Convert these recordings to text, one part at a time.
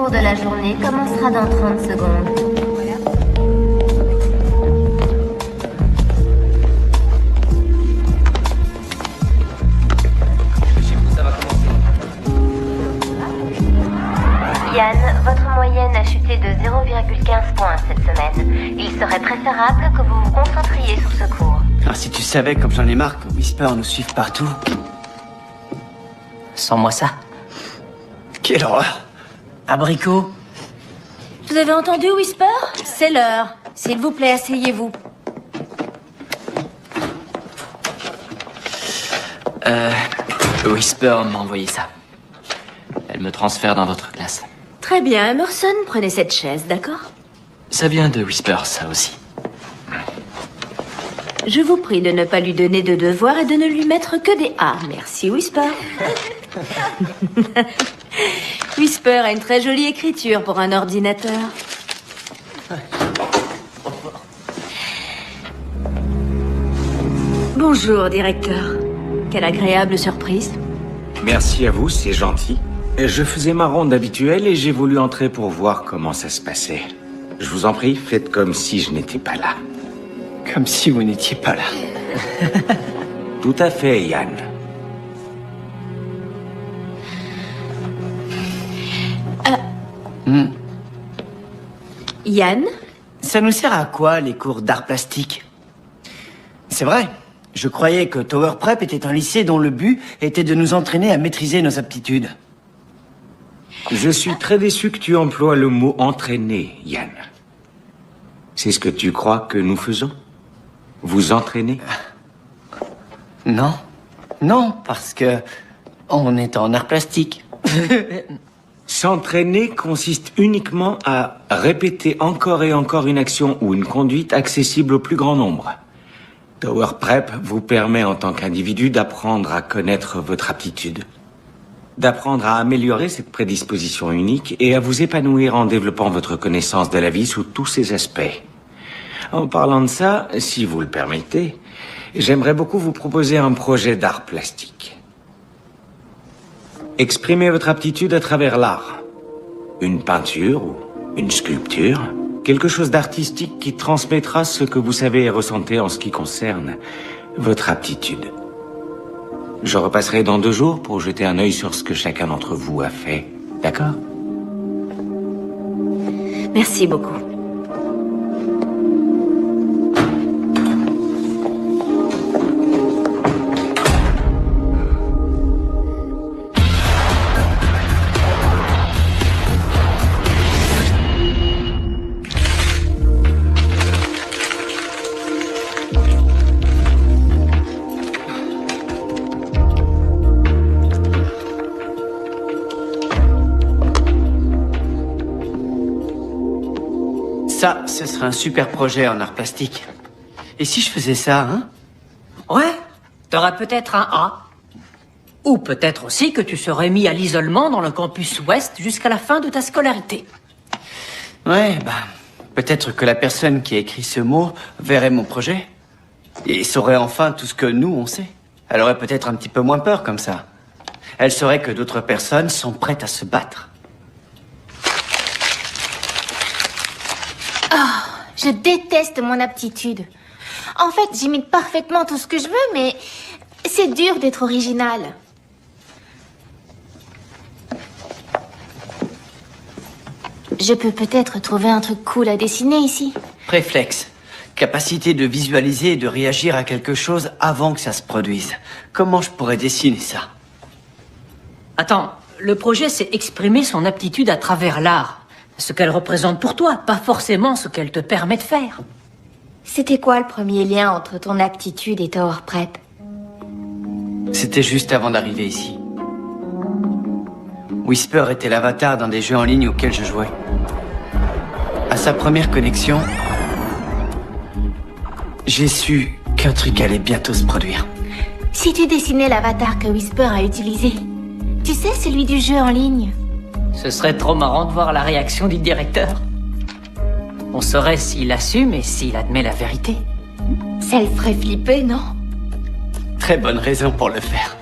cours de la journée commencera dans 30 secondes. Yann, votre moyenne a chuté de 0,15 points cette semaine. Il serait préférable que vous vous concentriez sur ce cours. Ah, si tu savais comme j'en ai marre que Whisper nous suive partout. Sans-moi ça. Quelle horreur. Abricot. Vous avez entendu, Whisper? C'est l'heure. S'il vous plaît, asseyez-vous. Whisper m'a envoyé ça. Elle me transfère dans votre classe. Très bien, Emerson, prenez cette chaise, d'accord? Ça vient de Whisper, ça aussi. Je vous prie de ne pas lui donner de devoirs et de ne lui mettre que des A. Merci, Whisper. Whisper a une très jolie écriture pour un ordinateur. Bonjour, directeur. Quelle agréable surprise. Merci à vous, c'est gentil. Je faisais ma ronde habituelle et j'ai voulu entrer pour voir comment ça se passait. Je vous en prie, faites comme si je n'étais pas là. Comme si vous n'étiez pas là. Tout à fait, Yann. Yann? Ça nous sert à quoi, les cours d'art plastique? C'est vrai. Je croyais que Tower Prep était un lycée dont le but était de nous entraîner à maîtriser nos aptitudes. Je suis très déçu que tu emploies le mot « entraîner », Yann. C'est ce que tu crois que nous faisons? Vous entraîner? Non. Non, parce que on est en art plastique. S'entraîner consiste uniquement à répéter encore et encore une action ou une conduite accessible au plus grand nombre. Tower Prep vous permet en tant qu'individu d'apprendre à connaître votre aptitude, d'apprendre à améliorer cette prédisposition unique et à vous épanouir en développant votre connaissance de la vie sous tous ses aspects. En parlant de ça, si vous le permettez, j'aimerais beaucoup vous proposer un projet d'art plastique. Exprimez votre aptitude à travers l'art. Une peinture ou une sculpture, quelque chose d'artistique qui transmettra ce que vous savez et ressentez en ce qui concerne votre aptitude. Je repasserai dans 2 jours pour jeter un œil sur ce que chacun d'entre vous a fait. D'accord? Merci beaucoup. Ça, ce serait un super projet en art plastique. Et si je faisais ça, hein? Ouais, t'auras peut-être un A. Ou peut-être aussi que tu serais mis à l'isolement dans le campus ouest jusqu'à la fin de ta scolarité. Ouais, peut-être que la personne qui a écrit ce mot verrait mon projet et saurait enfin tout ce que nous, on sait. Elle aurait peut-être un petit peu moins peur comme ça. Elle saurait que d'autres personnes sont prêtes à se battre. Je déteste mon aptitude. En fait, j'imite parfaitement tout ce que je veux, mais c'est dur d'être original. Je peux peut-être trouver un truc cool à dessiner ici. Réflexe. Capacité de visualiser et de réagir à quelque chose avant que ça se produise. Comment je pourrais dessiner ça? Attends, le projet, c'est exprimer son aptitude à travers l'art. Ce qu'elle représente pour toi, pas forcément ce qu'elle te permet de faire. C'était quoi le premier lien entre ton aptitude et Tower Prep? C'était juste avant d'arriver ici. Whisper était l'avatar d'un des jeux en ligne auxquels je jouais. À sa première connexion, j'ai su qu'un truc allait bientôt se produire. Si tu dessinais l'avatar que Whisper a utilisé, tu sais, celui du jeu en ligne. Ce serait trop marrant de voir la réaction du directeur. On saurait s'il assume et s'il admet la vérité. Ça le ferait flipper, non? Très bonne raison pour le faire.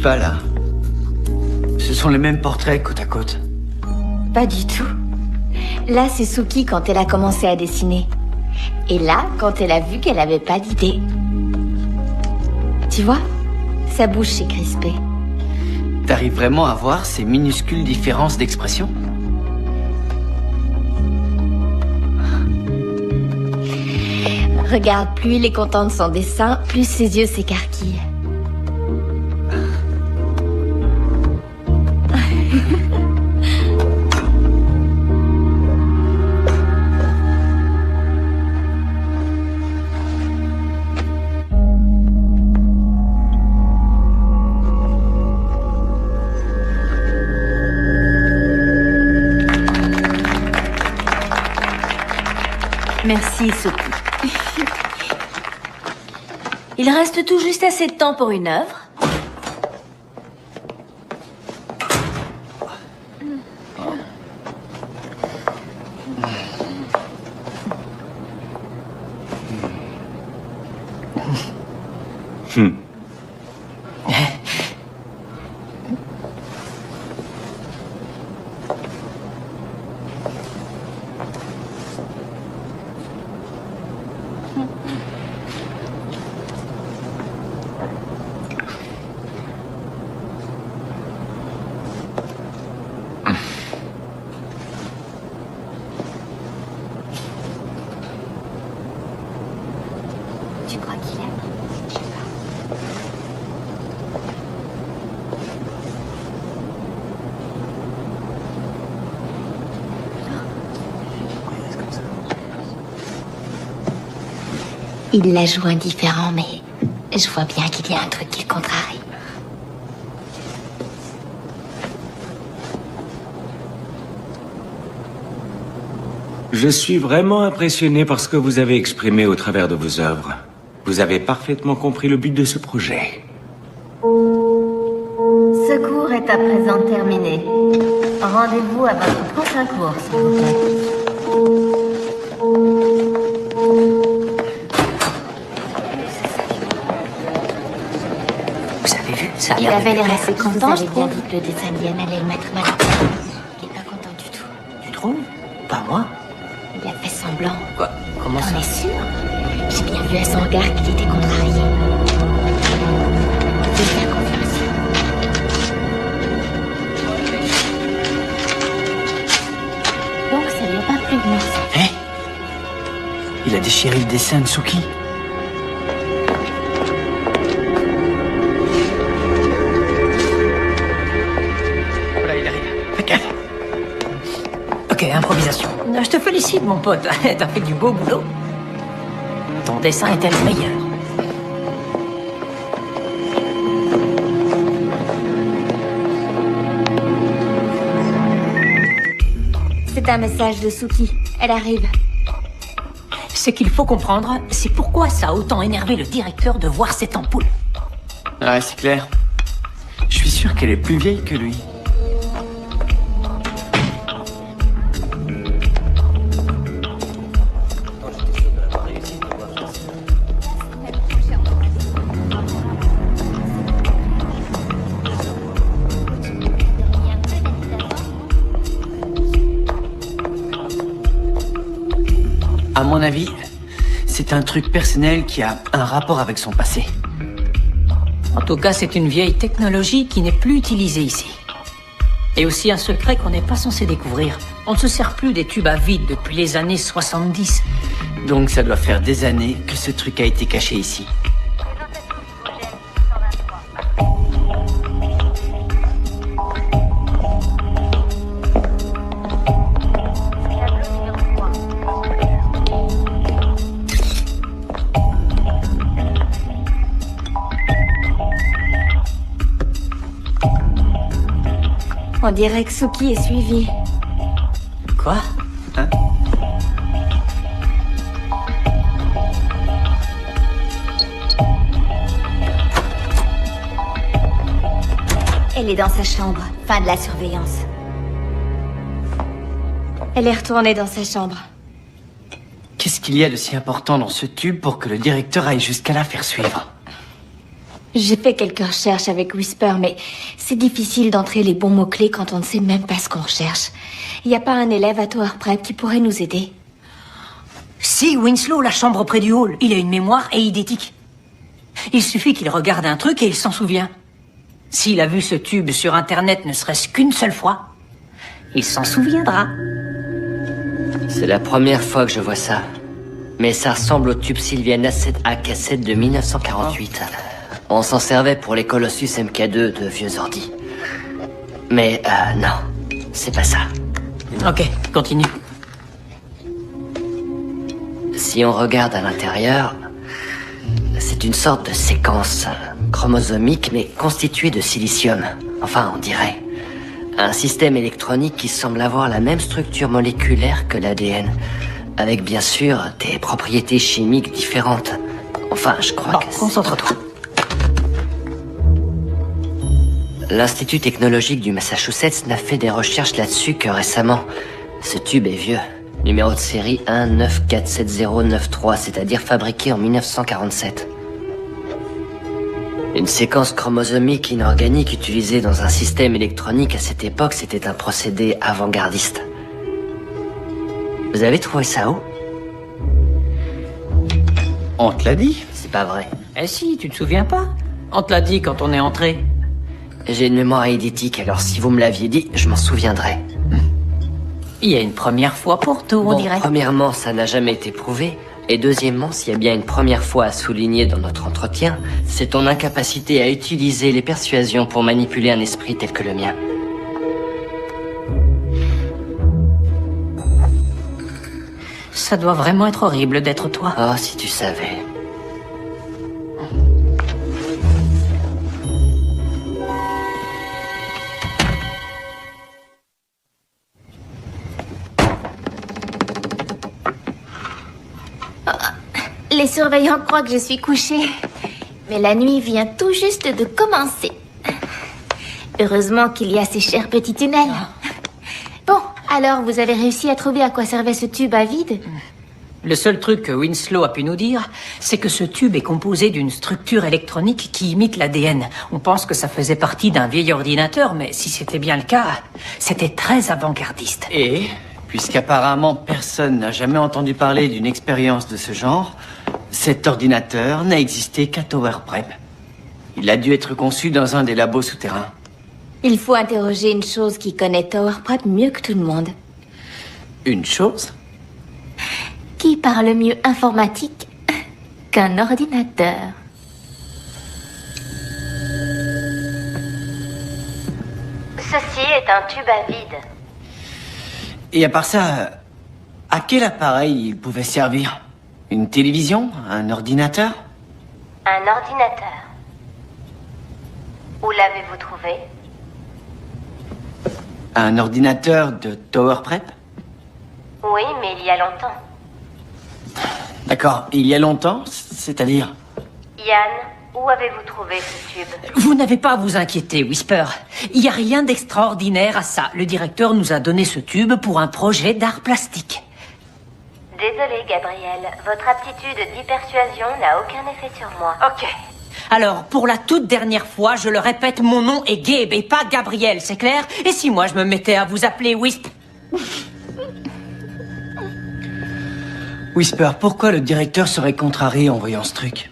pas, là? Ce sont les mêmes portraits côte à côte. Pas du tout. Là, c'est Suki quand elle a commencé à dessiner. Et là, quand elle a vu qu'elle avait pas d'idée. Tu vois? Sa bouche est crispée. T'arrives vraiment à voir ces minuscules différences d'expression? Regarde, plus il est content de son dessin, plus ses yeux s'écarquillent. Merci, Suki. Il reste tout juste assez de temps pour une œuvre. Tu crois qu'il aime? Je sais pas. Il la joue indifférent, mais je vois bien qu'il y a un truc qui le contrarie. Je suis vraiment impressionné par ce que vous avez exprimé au travers de vos œuvres. Vous avez parfaitement compris le but de ce projet. Ce cours est à présent terminé. Rendez-vous à votre prochain cours, s'il vous plaît. Vous avez vu? Ça a Il l'air de avait lui l'air plaire. assez Vous content, avez je bien trouve. dit que le dessin d'Yann allait le mettre mal à l'aise. Il est pas content du tout. Tu trouves? Pas moi. Il a fait semblant. Quoi? Comment ça? T'en es sûr? J'ai bien vu à son regard qu'il était contrarié. Fais bien confiance. Donc ça lui a pas plu, non? Hé! Il a déchiré le dessin de Suki. Voilà, il arrive. Fais gaffe. Ok, improvisation. Je te félicite, mon pote. T'as fait du beau boulot. Ton dessin était le meilleur. C'est un message de Suki. Elle arrive. Ce qu'il faut comprendre, c'est pourquoi ça a autant énervé le directeur de voir cette ampoule. Ouais, c'est clair. Je suis sûr qu'elle est plus vieille que lui. À mon avis, c'est un truc personnel qui a un rapport avec son passé. En tout cas, c'est une vieille technologie qui n'est plus utilisée ici. Et aussi un secret qu'on n'est pas censé découvrir. On ne se sert plus des tubes à vide depuis les années 70. Donc ça doit faire des années que ce truc a été caché ici. On dirait que Suki est suivie. Quoi? Hein? Elle est dans sa chambre. Fin de la surveillance. Elle est retournée dans sa chambre. Qu'est-ce qu'il y a de si important dans ce tube pour que le directeur aille jusqu'à la faire suivre? J'ai fait quelques recherches avec Whisper, mais c'est difficile d'entrer les bons mots-clés quand on ne sait même pas ce qu'on recherche. Il n'y a pas un élève à Tower Prep qui pourrait nous aider? Si, Winslow, la chambre près du hall. Il a une mémoire éidétique. Il suffit qu'il regarde un truc et il s'en souvient. S'il a vu ce tube sur Internet ne serait-ce qu'une seule fois, il s'en souviendra. C'est la première fois que je vois ça. Mais ça ressemble au tube Sylvian A7 à cassette de 1948. On s'en servait pour les Colossus MK2 de vieux ordi. Mais non, c'est pas ça. Ok, continue. Si on regarde à l'intérieur, c'est une sorte de séquence chromosomique mais constituée de silicium. Enfin, on dirait. Un système électronique qui semble avoir la même structure moléculaire que l'ADN. Avec bien sûr des propriétés chimiques différentes. Enfin, je crois que... Concentre-toi. L'Institut technologique du Massachusetts n'a fait des recherches là-dessus que récemment. Ce tube est vieux. Numéro de série 1947093, c'est-à-dire fabriqué en 1947. Une séquence chromosomique inorganique utilisée dans un système électronique à cette époque, c'était un procédé avant-gardiste. Vous avez trouvé ça où? On te l'a dit? C'est pas vrai. Eh si, tu te souviens pas? On te l'a dit quand on est entré. J'ai une mémoire éidétique, alors si vous me l'aviez dit, je m'en souviendrais. Il y a une première fois pour tout, on dirait. Premièrement, ça n'a jamais été prouvé. Et deuxièmement, s'il y a bien une première fois à souligner dans notre entretien, c'est ton incapacité à utiliser les persuasions pour manipuler un esprit tel que le mien. Ça doit vraiment être horrible d'être toi. Oh, si tu savais. Les surveillants croient que je suis couchée. Mais la nuit vient tout juste de commencer. Heureusement qu'il y a ces chers petits tunnels. Bon, alors vous avez réussi à trouver à quoi servait ce tube à vide? Le seul truc que Winslow a pu nous dire, c'est que ce tube est composé d'une structure électronique qui imite l'ADN. On pense que ça faisait partie d'un vieil ordinateur, mais si c'était bien le cas, c'était très avant-gardiste. Et, puisqu'apparemment personne n'a jamais entendu parler d'une expérience de ce genre, cet ordinateur n'a existé qu'à Tower Prep. Il a dû être conçu dans un des labos souterrains. Il faut interroger une chose qui connaît Tower Prep mieux que tout le monde. Une chose? Qui parle mieux informatique qu'un ordinateur? Ceci est un tube à vide. Et à part ça, à quel appareil il pouvait servir? Une télévision? Un ordinateur? Un ordinateur. Où l'avez-vous trouvé? Un ordinateur de Tower Prep? Oui, mais il y a longtemps. D'accord, il y a longtemps, c'est-à-dire? Yann, où avez-vous trouvé ce tube? Vous n'avez pas à vous inquiéter, Whisper. Il n'y a rien d'extraordinaire à ça. Le directeur nous a donné ce tube pour un projet d'art plastique. Désolée, Gabrielle. Votre aptitude d'hypersuasion n'a aucun effet sur moi. Ok. Alors, pour la toute dernière fois, je le répète, mon nom est Gabe et pas Gabriel, c'est clair? Et si moi je me mettais à vous appeler Wisp? Whisper, pourquoi le directeur serait contrarié en voyant ce truc?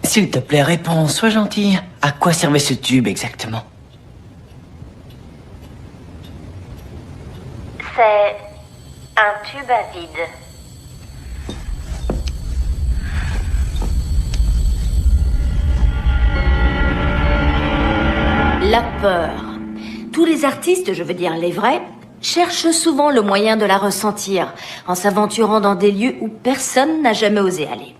S'il te plaît, réponds, sois gentil. À quoi servait ce tube exactement? C'est un tube à vide. La peur. Tous les artistes, je veux dire les vrais, cherchent souvent le moyen de la ressentir, en s'aventurant dans des lieux où personne n'a jamais osé aller.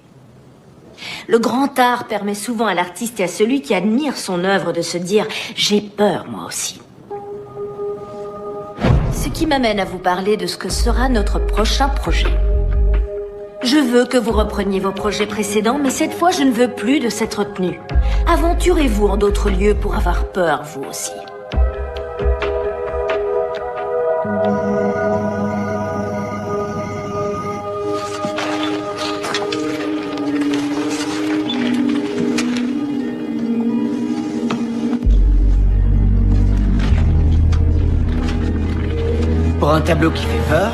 Le grand art permet souvent à l'artiste et à celui qui admire son œuvre de se dire « j'ai peur, moi aussi ». Ce qui m'amène à vous parler de ce que sera notre prochain projet. Je veux que vous repreniez vos projets précédents, mais cette fois, je ne veux plus de cette retenue. Aventurez-vous en d'autres lieux pour avoir peur, vous aussi. Pour un tableau qui fait peur,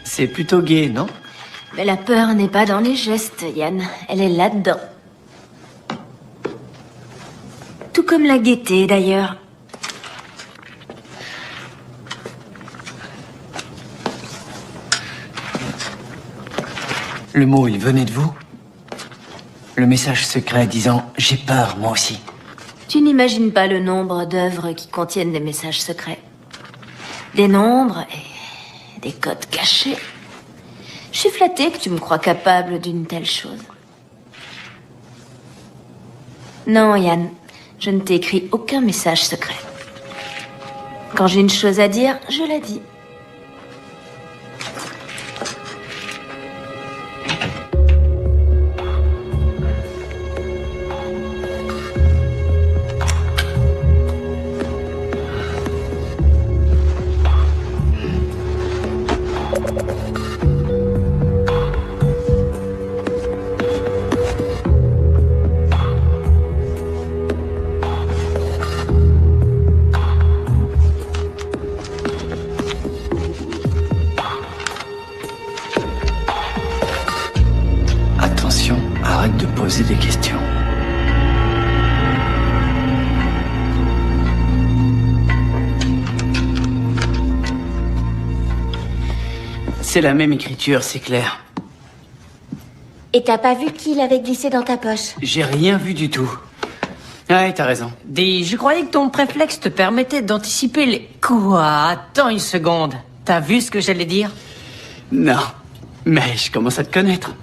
c'est plutôt gai, non? Mais la peur n'est pas dans les gestes, Yann. Elle est là-dedans. Tout comme la gaieté, d'ailleurs. Le mot, il venait de vous? Le message secret disant « J'ai peur, moi aussi ». Tu n'imagines pas le nombre d'œuvres qui contiennent des messages secrets. Des nombres et des codes cachés. Je suis flattée que tu me crois capable d'une telle chose. Non, Yann, je ne t'ai écrit aucun message secret. Quand j'ai une chose à dire, je la dis. Attention, arrête de poser des questions. C'est la même écriture, c'est clair. Et t'as pas vu qui l'avait glissé dans ta poche? J'ai rien vu du tout. Ouais, t'as raison. Dis, je croyais que ton préflexe te permettait d'anticiper les... Quoi? Attends une seconde. T'as vu ce que j'allais dire? Non, mais je commence à te connaître.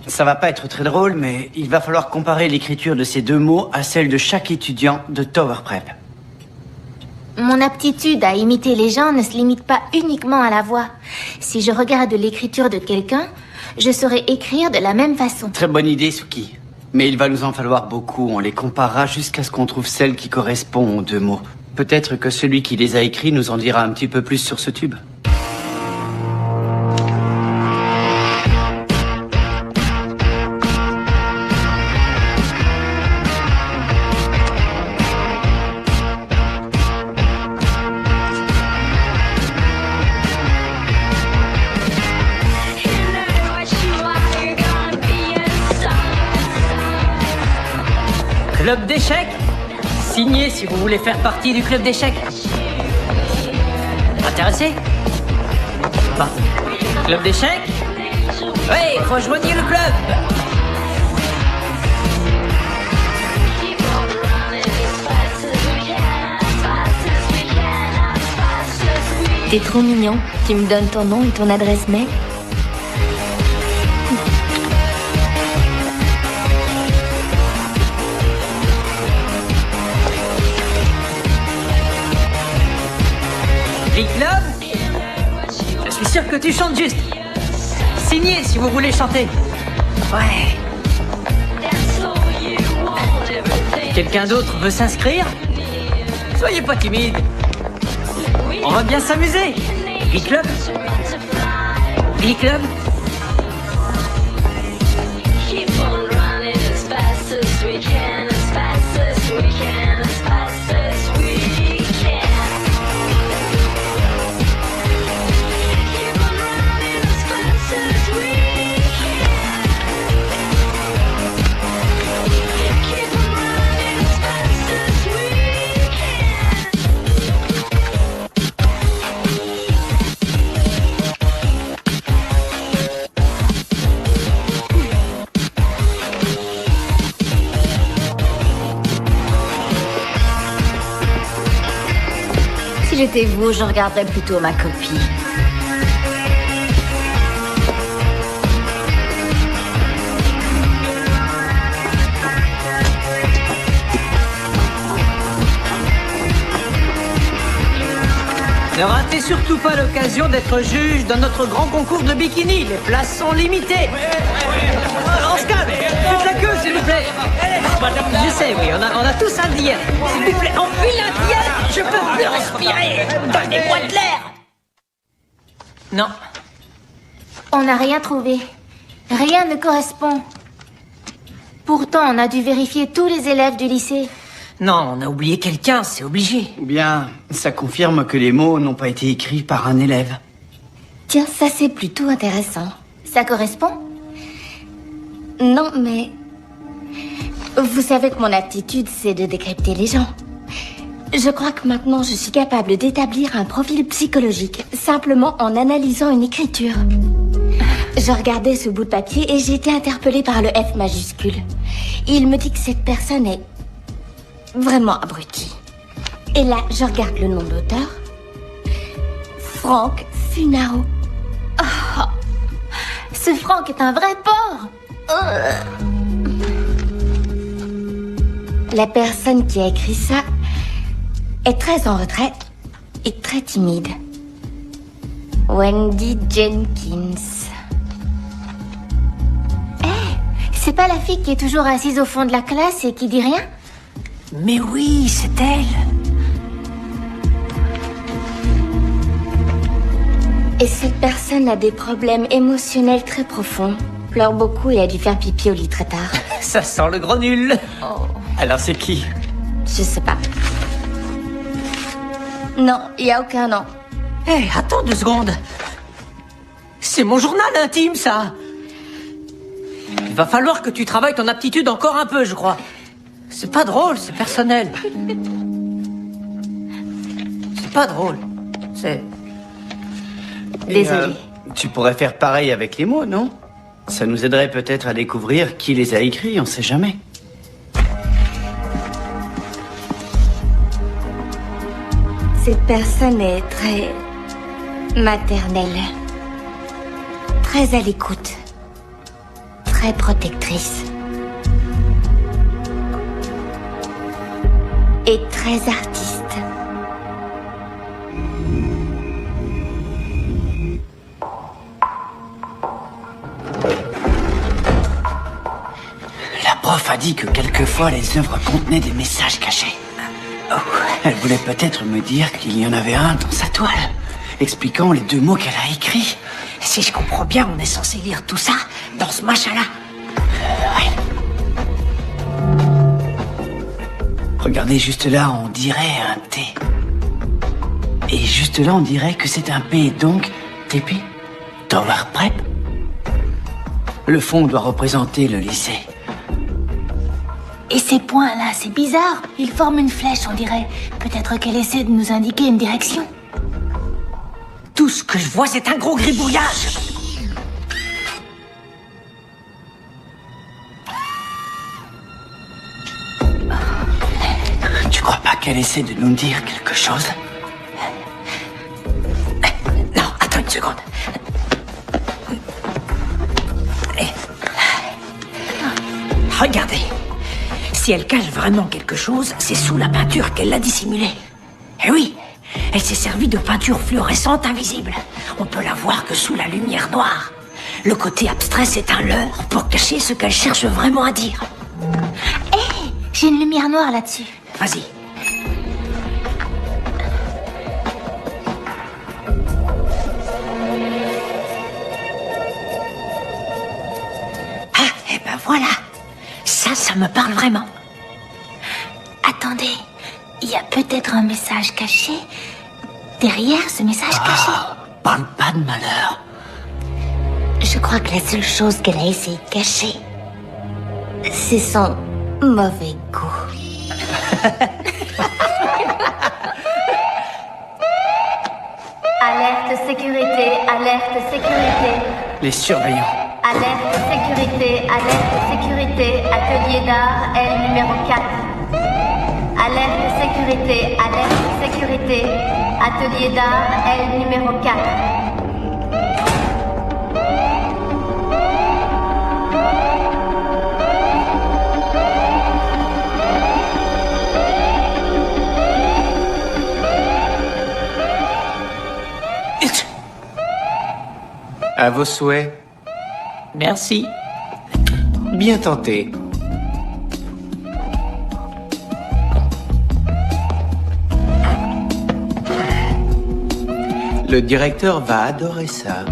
Ça va pas être très drôle, mais il va falloir comparer l'écriture de ces deux mots à celle de chaque étudiant de Tower Prep. Mon aptitude à imiter les gens ne se limite pas uniquement à la voix. Si je regarde l'écriture de quelqu'un, je saurai écrire de la même façon. Très bonne idée, Suki. Mais il va nous en falloir beaucoup. On les comparera jusqu'à ce qu'on trouve celle qui correspond aux deux mots. Peut-être que celui qui les a écrits nous en dira un petit peu plus sur ce tube. Club d'échecs? Signez si vous voulez faire partie du club d'échecs. Intéressé? Bah, club d'échecs? Oui, rejoignez le club! T'es trop mignon. Tu me donnes ton nom et ton adresse mail? Club? Je suis sûr que tu chantes juste. Signez si vous voulez chanter. Ouais. Quelqu'un d'autre veut s'inscrire? Soyez pas timide. On va bien s'amuser. Club? Club? Si j'étais vous, je regarderais plutôt ma copie. Ne ratez surtout pas l'occasion d'être juge dans notre grand concours de bikini. Les places sont limitées. On se calme. Faites la queue, s'il vous plaît. Je sais, oui, on a tous un diète. S'il vous plaît, enfile un diète. Je peux plus respirer. Donnez-moi de l'air. Non. On n'a rien trouvé. Rien ne correspond. Pourtant, on a dû vérifier tous les élèves du lycée. Non, on a oublié quelqu'un, c'est obligé. Ou bien, ça confirme que les mots n'ont pas été écrits par un élève. Tiens, ça c'est plutôt intéressant. Ça correspond? Non, mais... Vous savez que mon aptitude, c'est de décrypter les gens. Je crois que maintenant, je suis capable d'établir un profil psychologique, simplement en analysant une écriture. Je regardais ce bout de papier et j'ai été interpellée par le F majuscule. Il me dit que cette personne est vraiment abrutie. Et là, je regarde le nom de l'auteur. Frank Funaro. Oh, ce Franck est un vrai porc. La personne qui a écrit ça est très en retrait et très timide. Wendy Jenkins. C'est pas la fille qui est toujours assise au fond de la classe et qui dit rien? Mais oui, c'est elle. Et cette personne a des problèmes émotionnels très profonds. Pleure beaucoup et a dû faire pipi au lit très tard. Ça sent le gros nul. Alors c'est qui? Je sais pas. Non, il y a aucun nom. Hé, attends 2 secondes. C'est mon journal intime, ça. Il va falloir que tu travailles ton aptitude encore un peu, je crois. C'est pas drôle, c'est personnel. C'est pas drôle. C'est... Désolée. Tu pourrais faire pareil avec les mots, non? Ça nous aiderait peut-être à découvrir qui les a écrits, on sait jamais. Cette personne est très maternelle, très à l'écoute, très protectrice et très artiste. La prof a dit que quelquefois les œuvres contenaient des messages cachés. Oh, elle voulait peut-être me dire qu'il y en avait un dans sa toile, expliquant les 2 mots qu'elle a écrits. Si je comprends bien, on est censé lire tout ça dans ce machin-là. Ouais. Regardez, juste là, on dirait un T. Et juste là, on dirait que c'est un P, donc TP, Tower Prep. Le fond doit représenter le lycée. Et ces points-là, c'est bizarre. Ils forment une flèche, on dirait. Peut-être qu'elle essaie de nous indiquer une direction. Tout ce que je vois, c'est un gros gribouillage. Tu crois pas qu'elle essaie de nous dire quelque chose? Non, attends une seconde. Regardez. Si elle cache vraiment quelque chose, c'est sous la peinture qu'elle l'a dissimulé. Eh oui, elle s'est servie de peinture fluorescente invisible. On peut la voir que sous la lumière noire. Le côté abstrait, c'est un leurre pour cacher ce qu'elle cherche vraiment à dire. Hé, j'ai une lumière noire là-dessus. Vas-y. Ah, et ben voilà. Ça me parle vraiment. Attendez, il y a peut-être un message caché derrière ce message caché. Parle pas de malheur. Je crois que la seule chose qu'elle a essayé de cacher, c'est son mauvais goût. Alerte sécurité, alerte sécurité. Les surveillants. Alerte sécurité, atelier d'art L numéro 4. Alerte sécurité, atelier d'art L numéro 4. À vos souhaits. Merci. Bien tenté. Le directeur va adorer ça.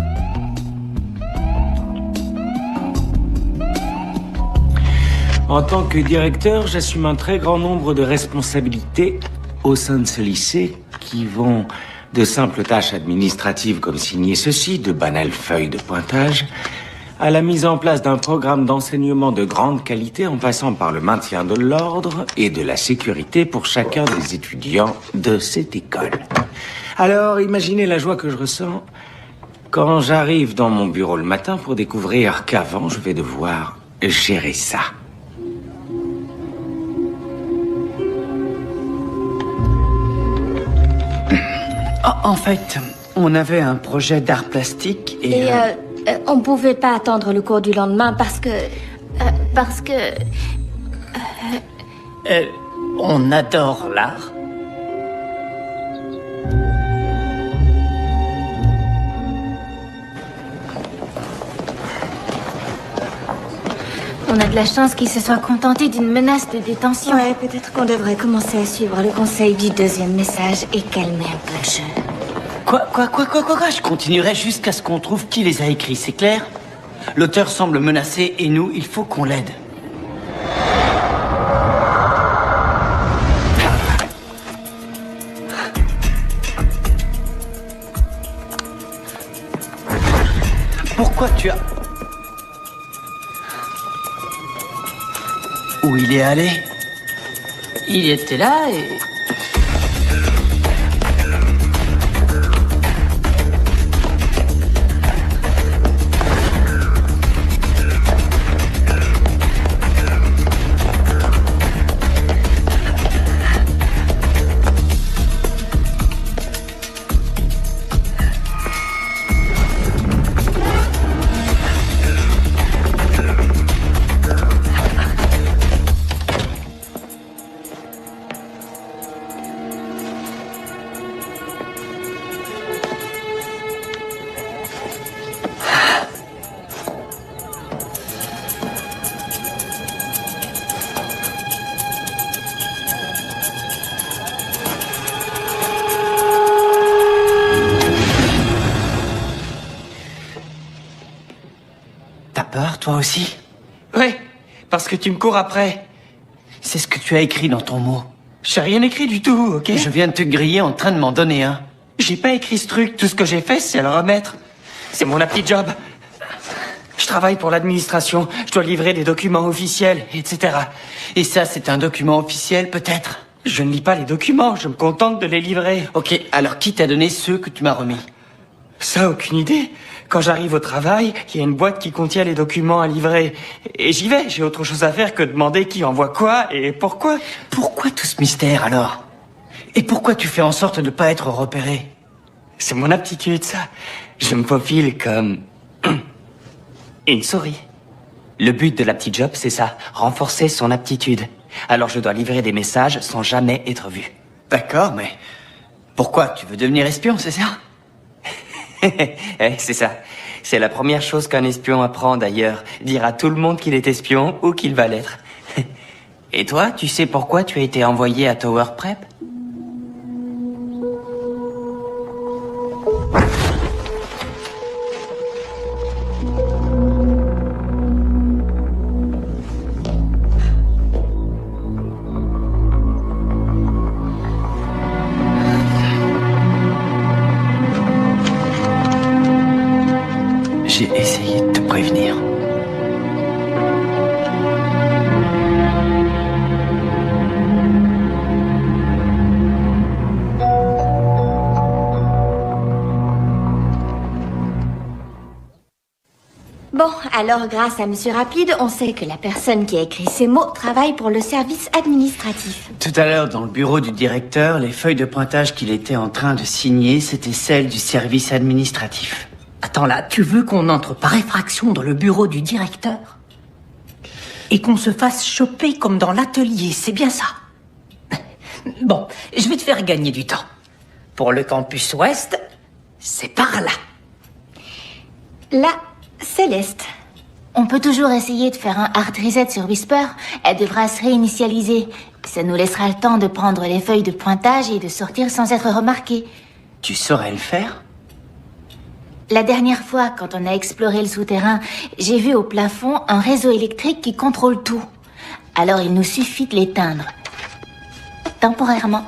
En tant que directeur, j'assume un très grand nombre de responsabilités au sein de ce lycée qui vont de simples tâches administratives comme signer ceci, de banales feuilles de pointage, à la mise en place d'un programme d'enseignement de grande qualité en passant par le maintien de l'ordre et de la sécurité pour chacun des étudiants de cette école. Alors, imaginez la joie que je ressens quand j'arrive dans mon bureau le matin pour découvrir qu'avant, je vais devoir gérer ça. En fait, on avait un projet d'art plastique et... on pouvait pas attendre le cours du lendemain parce que... On adore l'art. On a de la chance qu'il se soit contenté d'une menace de détention. Ouais, peut-être qu'on devrait commencer à suivre le conseil du deuxième message et calmer un peu le jeu. Quoi? Je continuerai jusqu'à ce qu'on trouve qui les a écrits, c'est clair? L'auteur semble menacé et nous, il faut qu'on l'aide. Pourquoi tu as... Où il est allé? Il était là et... Toi aussi? Ouais, parce que tu me cours après. C'est ce que tu as écrit dans ton mot. J'ai rien écrit du tout, ok? Je viens de te griller en train de m'en donner un. J'ai pas écrit ce truc, tout ce que j'ai fait, c'est le remettre. C'est mon petit job. Je travaille pour l'administration, je dois livrer des documents officiels, etc. Et ça, c'est un document officiel, peut-être? Je ne lis pas les documents, je me contente de les livrer. Ok, alors qui t'a donné ceux que tu m'as remis? Ça, aucune idée. Quand j'arrive au travail, il y a une boîte qui contient les documents à livrer. Et j'y vais, j'ai autre chose à faire que demander qui envoie quoi et pourquoi. Pourquoi tout ce mystère, alors? Et pourquoi tu fais en sorte de ne pas être repéré? C'est mon aptitude, ça. Je me faufile comme... une souris. Le but de la petite job, c'est ça, renforcer son aptitude. Alors je dois livrer des messages sans jamais être vu. D'accord, mais... Pourquoi? Tu veux devenir espion, c'est ça? C'est ça. C'est la première chose qu'un espion apprend d'ailleurs. Dire à tout le monde qu'il est espion ou qu'il va l'être. Et toi, tu sais pourquoi tu as été envoyé à Tower Prep? J'ai essayé de te prévenir. Bon, alors grâce à Monsieur Rapide, on sait que la personne qui a écrit ces mots travaille pour le service administratif. Tout à l'heure, dans le bureau du directeur, les feuilles de pointage qu'il était en train de signer, c'était celles du service administratif. Attends là, tu veux qu'on entre par effraction dans le bureau du directeur? Et qu'on se fasse choper comme dans l'atelier, c'est bien ça? Bon, je vais te faire gagner du temps. Pour le campus ouest, c'est par là. Là, Céleste. On peut toujours essayer de faire un hard reset sur Whisper. Elle devra se réinitialiser. Ça nous laissera le temps de prendre les feuilles de pointage et de sortir sans être remarqués. Tu saurais le faire? La dernière fois, quand on a exploré le souterrain, j'ai vu au plafond un réseau électrique qui contrôle tout. Alors il nous suffit de l'éteindre. Temporairement.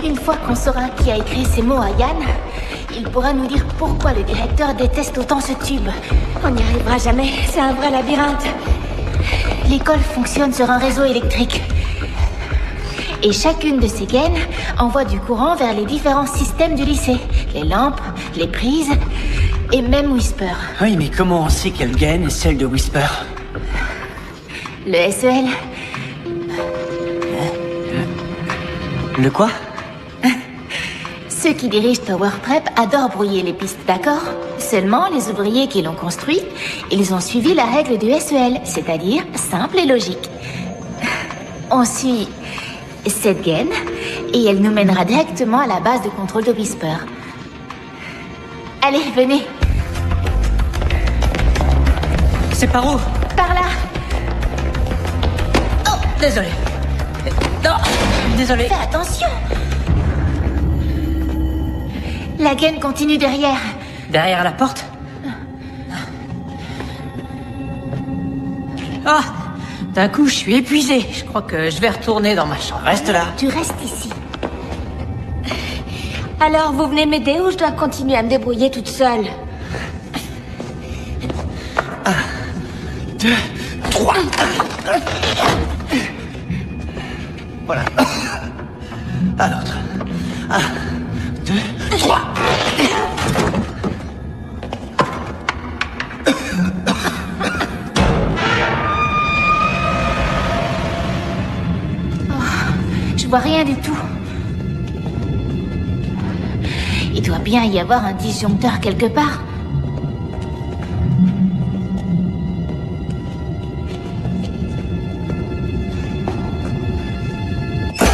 Une fois qu'on saura qui a écrit ces mots à Yann, il pourra nous dire pourquoi le directeur déteste autant ce tube. On n'y arrivera jamais, c'est un vrai labyrinthe. L'école fonctionne sur un réseau électrique. Et chacune de ces gaines envoie du courant vers les différents systèmes du lycée. Les lampes, les prises et même Whisper. Oui, mais comment on sait quelle gaine est celle de Whisper? Le SEL. Le quoi? Ceux qui dirigent Tower Prep adorent brouiller les pistes, d'accord? Seulement, les ouvriers qui l'ont construit, ils ont suivi la règle du SEL, c'est-à-dire simple et logique. On suit cette gaine, et elle nous mènera directement à la base de contrôle de Whisper. Allez, venez. C'est par où? Par là. Oh, désolé. Non, désolé. Fais attention. La gaine continue derrière. Derrière la porte? Ah, d'un coup, je suis épuisé. Je crois que je vais retourner dans ma chambre. Reste là. Tu restes ici. Alors, vous venez m'aider ou je dois continuer à me débrouiller toute seule? 1, 2, 3. Voilà. À l'autre. 1, 2, 3. Je vois rien du tout. Il doit bien y avoir un disjoncteur quelque part.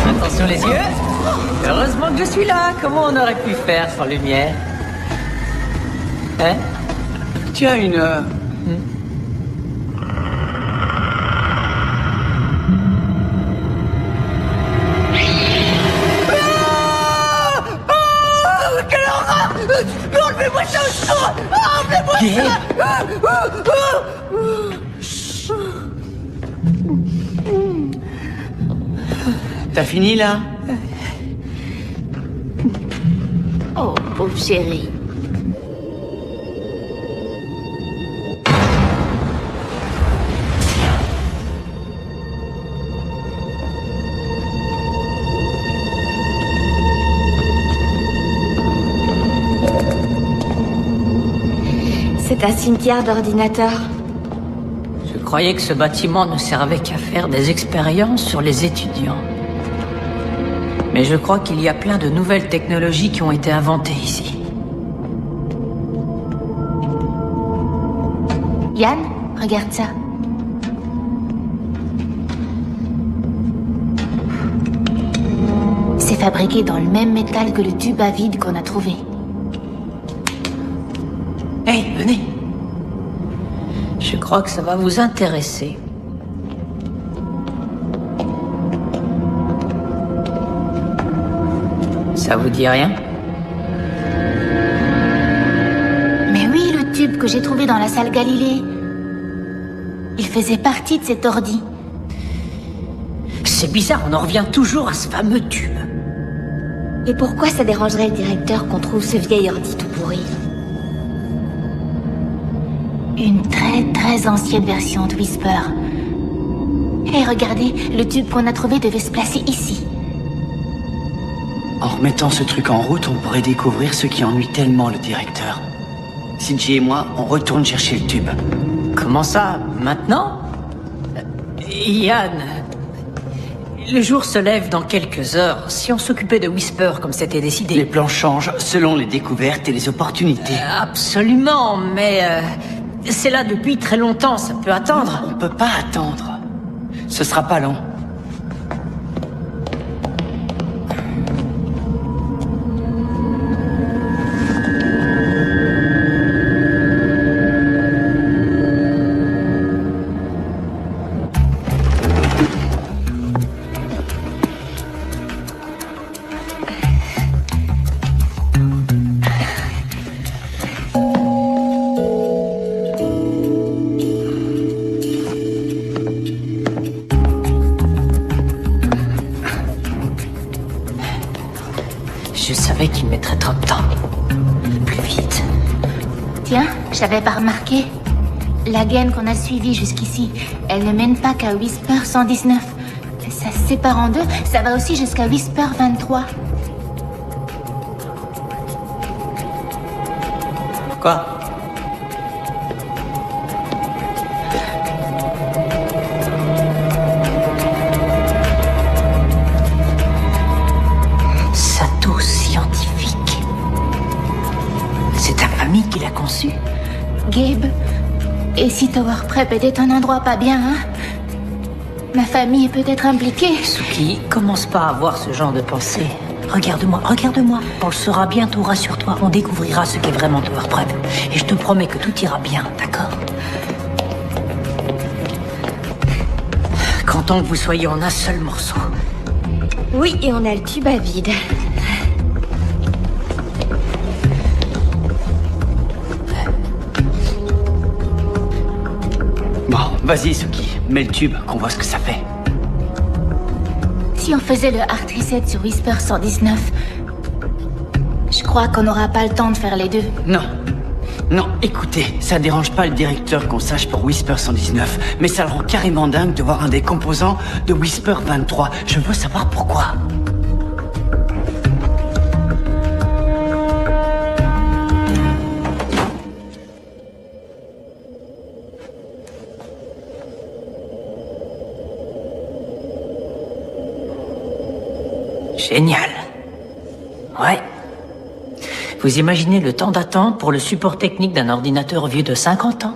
Attention les yeux. Heureusement que je suis là. Comment on aurait pu faire sans lumière? Hein? Tu as une... Enlevez-moi ça au secours! Enlevez-moi ça! T'as fini, là? Oh, pauvre chérie. C'est un cimetière d'ordinateurs. Je croyais que ce bâtiment ne servait qu'à faire des expériences sur les étudiants. Mais je crois qu'il y a plein de nouvelles technologies qui ont été inventées ici. Yann, regarde ça. C'est fabriqué dans le même métal que le tube à vide qu'on a trouvé. Hey, venez. Je crois que ça va vous intéresser. Ça vous dit rien? Mais oui, le tube que j'ai trouvé dans la salle Galilée. Il faisait partie de cet ordi. C'est bizarre, on en revient toujours à ce fameux tube. Et pourquoi ça dérangerait le directeur qu'on trouve ce vieil ordi tout pourri? Une très ancienne version de Whisper. Et regardez, le tube qu'on a trouvé devait se placer ici. En remettant ce truc en route, on pourrait découvrir ce qui ennuie tellement le directeur. Shinji et moi, on retourne chercher le tube. Comment ça? Maintenant? Yann, le jour se lève dans quelques heures. Si on s'occupait de Whisper comme c'était décidé... Les plans changent selon les découvertes et les opportunités. Absolument, mais... c'est là depuis très longtemps, ça peut attendre. On peut pas attendre. Ce sera pas long. Je savais qu'il mettrait trop de temps. Plus vite. Tiens, j'avais pas remarqué. La gaine qu'on a suivie jusqu'ici, elle ne mène pas qu'à Whisper 119. Ça se sépare en deux, ça va aussi jusqu'à Whisper 23. Quoi? Sato scientifique. C'est ta famille qui l'a conçu? Gabe, et si Tower Prep était un endroit pas bien, hein? Ma famille est peut-être impliquée. Suki, commence pas à avoir ce genre de pensée. Regarde-moi, regarde-moi. On le saura bientôt, rassure-toi. On découvrira ce qu'est vraiment Tower Prep. Et je te promets que tout ira bien, d'accord? Content que vous soyez en un seul morceau. Oui, et on a le tube à vide. Bon, vas-y, Suki. Mets le tube, qu'on voit ce que ça fait. Si on faisait le hard reset sur Whisper 119, je crois qu'on n'aura pas le temps de faire les deux. Non. Non, écoutez, ça dérange pas le directeur qu'on sache pour Whisper 119, mais ça le rend carrément dingue de voir un des composants de Whisper 23. Je veux savoir pourquoi. Génial. Ouais. Vous imaginez le temps d'attente pour le support technique d'un ordinateur vieux de 50 ans?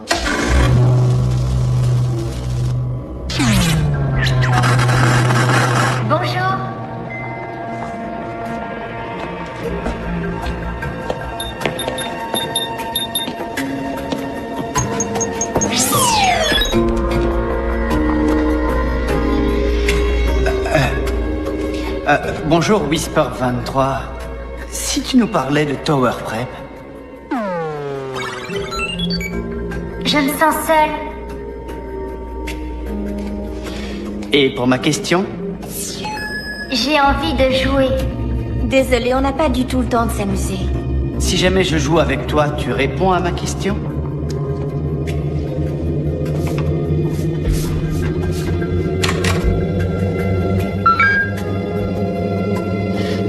Bonjour. Bonjour, Whisper 23. Si tu nous parlais de Tower Prep... Je me sens seule. Et pour ma question? J'ai envie de jouer. Désolée, on n'a pas du tout le temps de s'amuser. Si jamais je joue avec toi, tu réponds à ma question?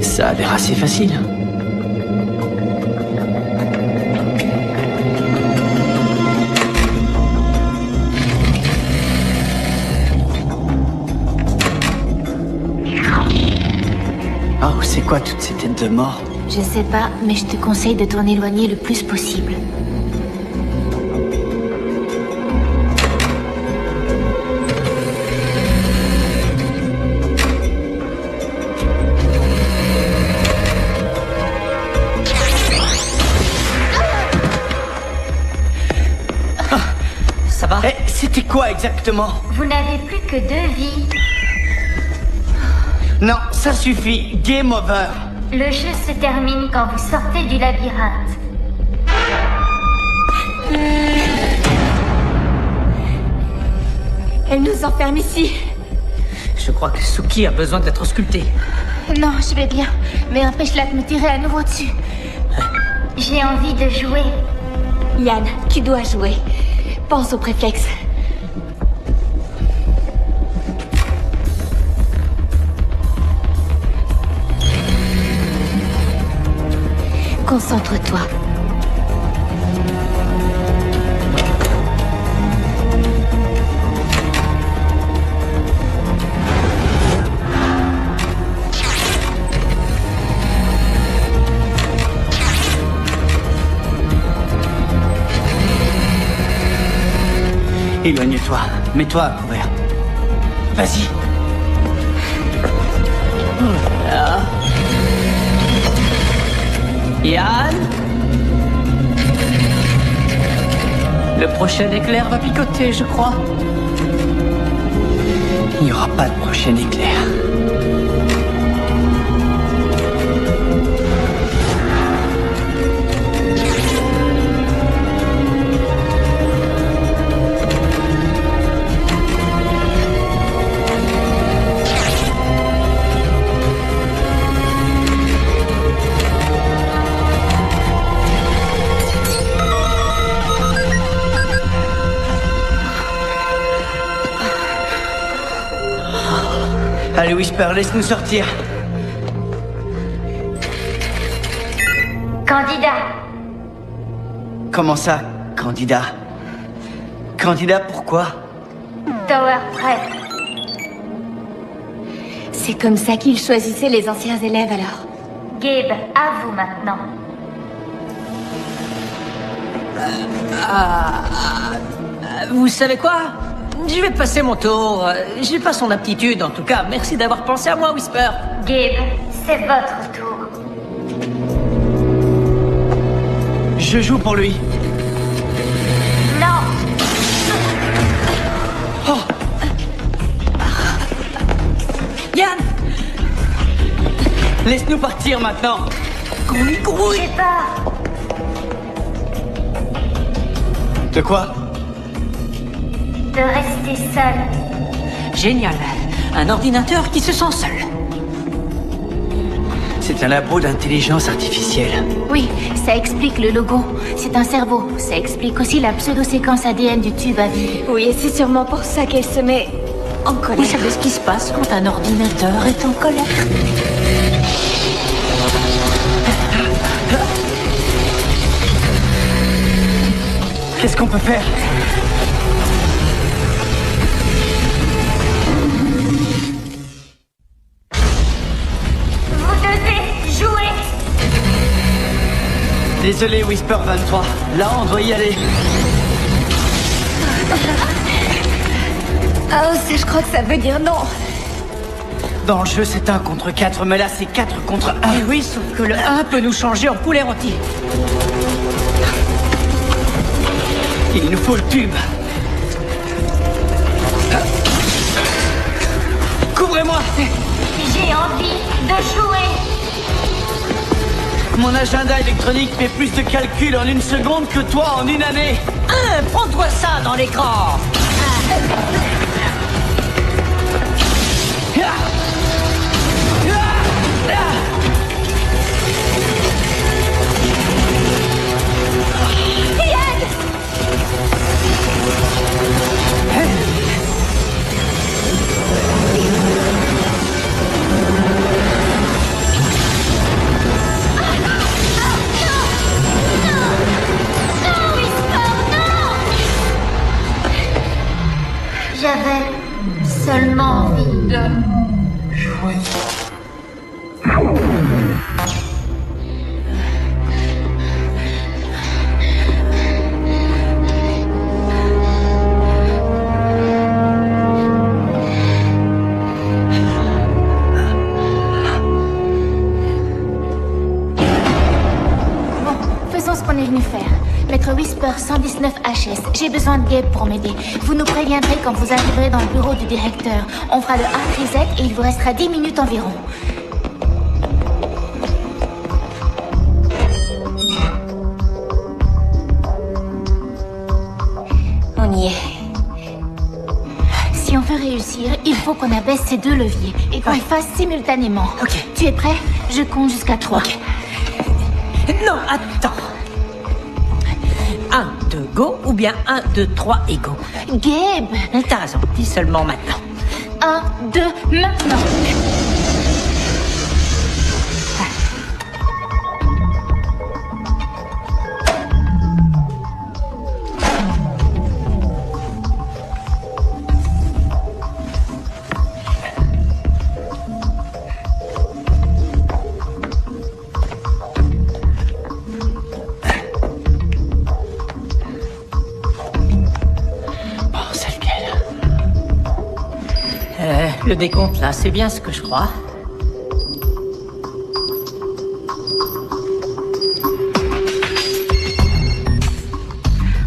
Ça a l'air assez facile. Oh, c'est quoi toutes ces têtes de mort? Je sais pas, mais je te conseille de t'en éloigner le plus possible. Ça va? C'était quoi exactement? Vous n'avez plus que 2 vies. Non, ça suffit. Game over. Le jeu se termine quand vous sortez du labyrinthe. Elle nous enferme ici. Je crois que Suki a besoin d'être sculptée. Non, je vais bien. Mais empêche-la de me tirer à nouveau dessus. J'ai envie de jouer. Yann, tu dois jouer. Pense au préflexe. Concentre-toi. Éloigne-toi. Mets-toi à couvert. Vas-y. Yann? Le prochain éclair va picoter, je crois. Il n'y aura pas de prochain éclair. Allez, Whisper, laisse-nous sortir. Candidat. Comment ça, candidat? Candidat pourquoi? Tower prêt. C'est comme ça qu'ils choisissaient les anciens élèves alors. Gabe, à vous maintenant. Vous savez quoi? Je vais passer mon tour. J'ai pas son aptitude, en tout cas. Merci d'avoir pensé à moi, Whisper. Gabe, c'est votre tour. Je joue pour lui. Non. Yann! Laisse-nous partir maintenant. Grouille! J'ai peur. De quoi? De rester seul. Génial. Un ordinateur qui se sent seul. C'est un labo d'intelligence artificielle. Oui, ça explique le logo. C'est un cerveau. Ça explique aussi la pseudo-séquence ADN du tube à vie. Oui, et c'est sûrement pour ça qu'elle se met en colère. Vous savez ce qui se passe quand un ordinateur est en colère? Qu'est-ce qu'on peut faire? Vous devez jouer. Désolé, Whisper 23. Là, on doit y aller. Oh, ça, je crois que ça veut dire non. Dans le jeu, c'est 1 contre 4, mais là, c'est 4 contre 1. Eh oui, sauf que le 1 peut nous changer en poulet rôti. Il nous faut le tube. Couvrez-moi! J'ai envie de jouer. Mon agenda électronique fait plus de calculs en 1 seconde que toi en 1 année. Prends-toi ça dans l'écran. J'avais seulement envie de jouer. Bon, faisons ce qu'on est venu faire. Maître Whisper 119 HS, j'ai besoin de Gabe pour m'aider. Vous nous préviendrez quand vous arriverez dans le bureau du directeur. On fera le hard reset et il vous restera 10 minutes environ. On y est. Si on veut réussir, il faut qu'on abaisse ces 2 leviers et qu'on le fasse simultanément. Ok. Tu es prêt? Je compte jusqu'à 3. Ok. Non, attends. 1, 2, go, ou bien 1, 2, 3 et go. Gabe! T'as raison, dis seulement maintenant. 1, 2, maintenant! Le décompte, là, c'est bien ce que je crois.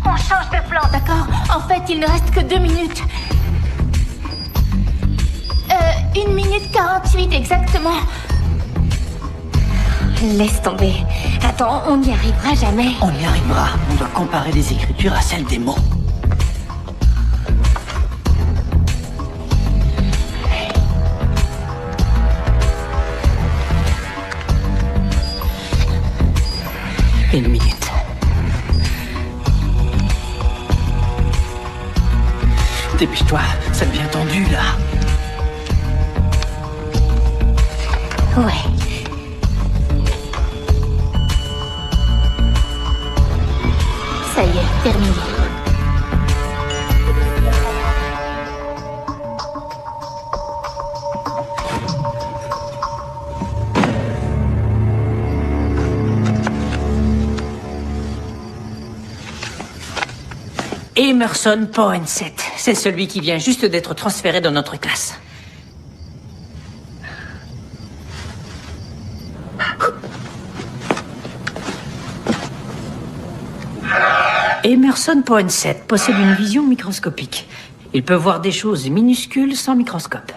On change de plan, d'accord? En fait, il ne reste que 2 minutes. 1 minute 48, exactement. Laisse tomber. Attends, on n'y arrivera jamais. On y arrivera. On doit comparer les écritures à celles des mots. Une minute. Dépêche-toi, ça devient tendu là. Ouais. Ça y est, terminé. Emerson Poinsett. C'est celui qui vient juste d'être transféré dans notre classe. Emerson Poinsett possède une vision microscopique. Il peut voir des choses minuscules sans microscope.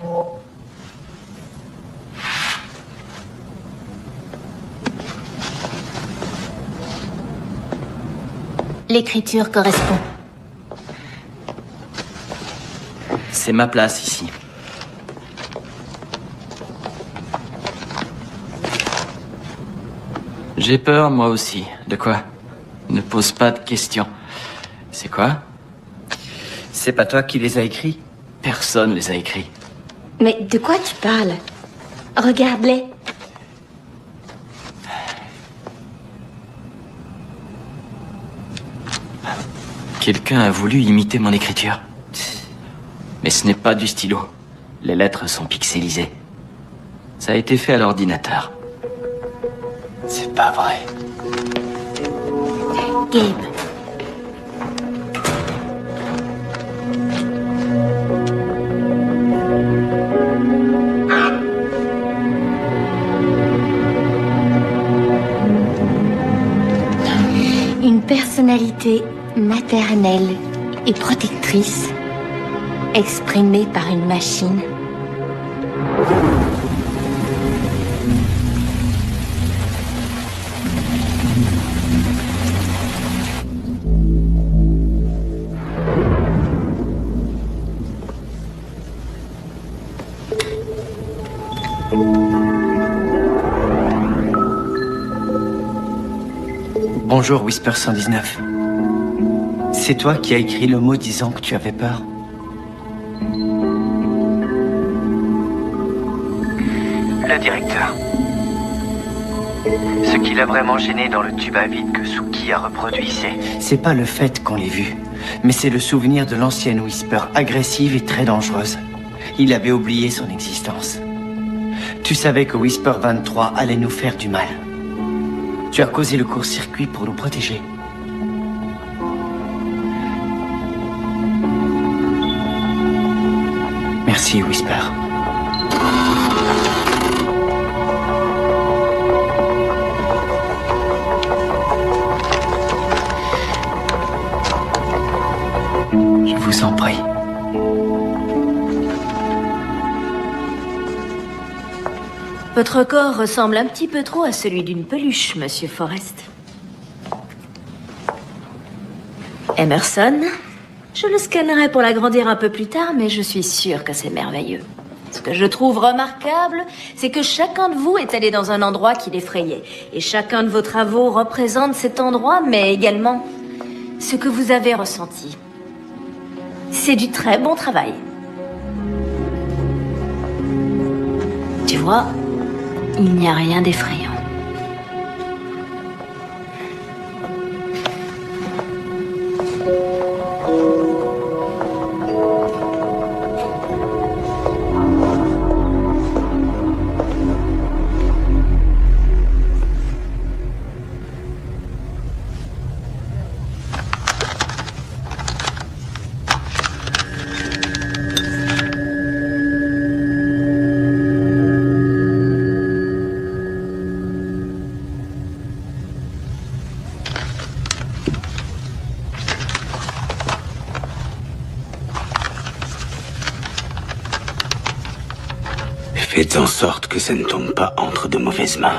L'écriture correspond. C'est ma place ici. J'ai peur, moi aussi. De quoi? Ne pose pas de questions. C'est quoi? C'est pas toi qui les as écrits? Personne les a écrits. Mais de quoi tu parles? Regarde-les. Quelqu'un a voulu imiter mon écriture. Mais ce n'est pas du stylo. Les lettres sont pixelisées. Ça a été fait à l'ordinateur. C'est pas vrai. Gabe. Une personnalité maternelle et protectrice, exprimée par une machine. Bonjour, Whisper 119. C'est toi qui as écrit le mot disant que tu avais peur? Le directeur. Ce qui l'a vraiment gêné dans le tube à vide que Suki a reproduit, c'est pas le fait qu'on l'ait vu, mais c'est le souvenir de l'ancienne Whisper, agressive et très dangereuse. Il avait oublié son existence. Tu savais que Whisper 23 allait nous faire du mal. Tu as causé le court-circuit pour nous protéger. Merci, Whisper. Je vous en prie. Votre corps ressemble un petit peu trop à celui d'une peluche, Monsieur Forrest. Emerson, je le scannerai pour l'agrandir un peu plus tard, mais je suis sûre que c'est merveilleux. Ce que je trouve remarquable, c'est que chacun de vous est allé dans un endroit qui l'effrayait. Et chacun de vos travaux représente cet endroit, mais également ce que vous avez ressenti. C'est du très bon travail. Tu vois, il n'y a rien d'effrayant. Faites en sorte que ça ne tombe pas entre de mauvaises mains.